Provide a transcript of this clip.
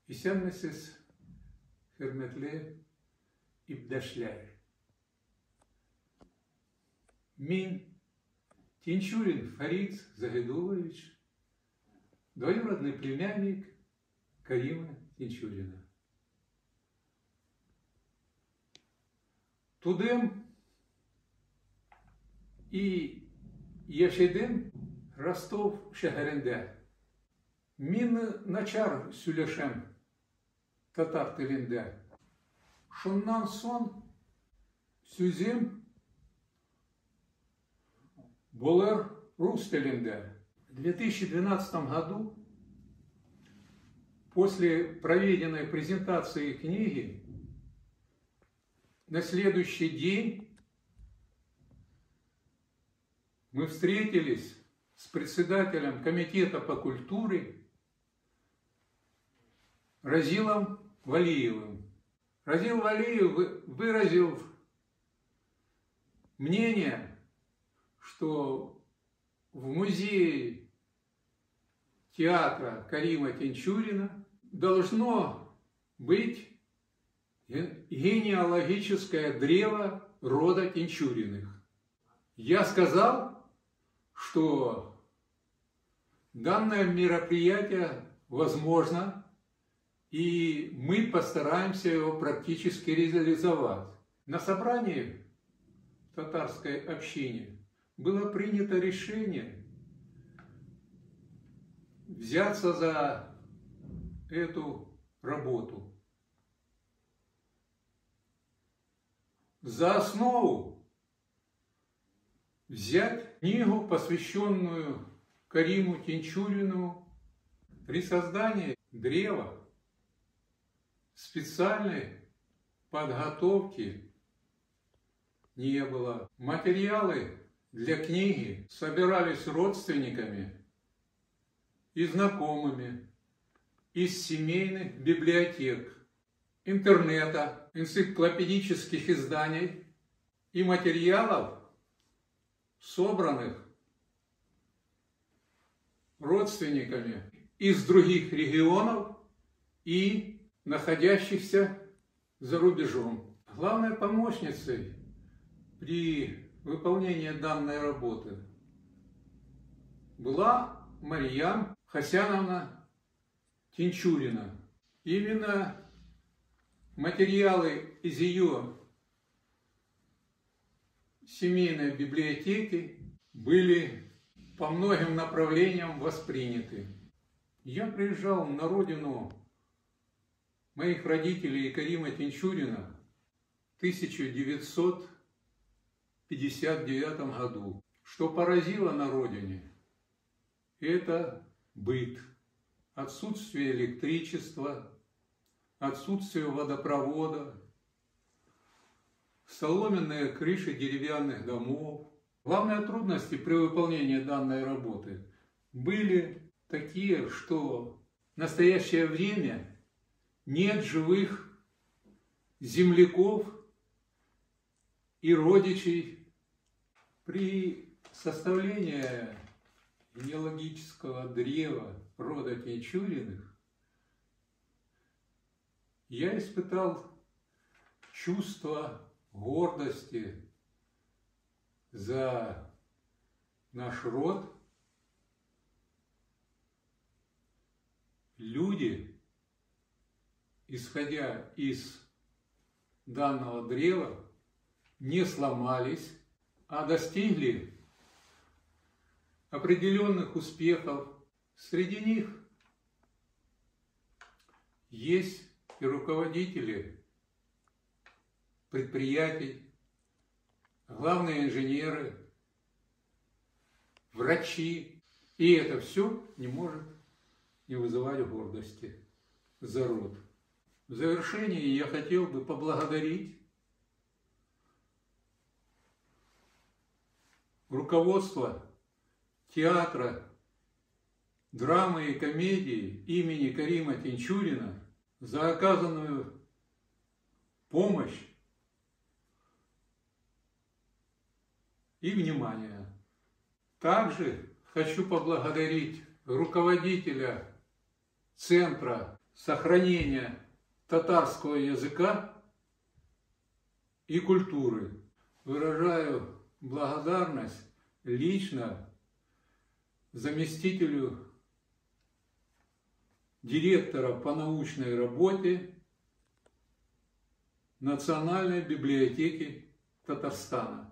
İstenmesiz hürmetli İbdaşlar. Min Тинчурин Фарид Загидулович, двоюродный племянник Карима Тинчурина. Тудым и yaşadım Rostov şehrinde. Min начар söyleşem Tatar dilinde. Şundan son sözüm болар рус dilinde. В 2012 году, после проведенной презентации книги, на следующий день мы встретились с председателем комитета по культуре Разилом Валиевым. Разил Валиев выразил мнение, что в музее театра Карима Тинчурина должно быть генеалогическое древо рода Тинчуриных. Я сказал, что данное мероприятие возможно, и мы постараемся его практически реализовать. На собрании в татарской общине было принято решение взяться за эту работу. За основу взять книгу, посвященную Кариму Тинчурину. При создании древа специальной подготовки не было. Материалы для книги собирались родственниками и знакомыми из семейных библиотек, интернета, энциклопедических изданий и материалов, собранных родственниками из других регионов и находящихся за рубежом. Главной помощницей при выполнении данной работы была Марьям Хасяновна Тинчурина. Именно материалы из ее семейной библиотеки были по многим направлениям восприняты. Я приезжал на родину моих родителей Карима Тинчурина в 1959 году. Что поразило на родине, это быт, отсутствие электричества, отсутствие водопровода, соломенные крыши деревянных домов. Главные трудности при выполнении данной работы были такие, что в настоящее время нет живых земляков и родичей. При составлении генеалогического древа рода Тинчуриных я испытал чувство гордости за наш род. Люди, исходя из данного древа, не сломались, а достигли определенных успехов. Среди них есть и руководители предприятий, главные инженеры, врачи. И это все не может не вызывать гордости за род. В завершении я хотел бы поблагодарить руководство театра драмы и комедии имени Карима Тинчурина за оказанную помощь и внимание. Также хочу поблагодарить руководителя Центра сохранения татарского языка и культуры. Выражаю благодарность лично заместителю директора по научной работе Национальной библиотеки Татарстана.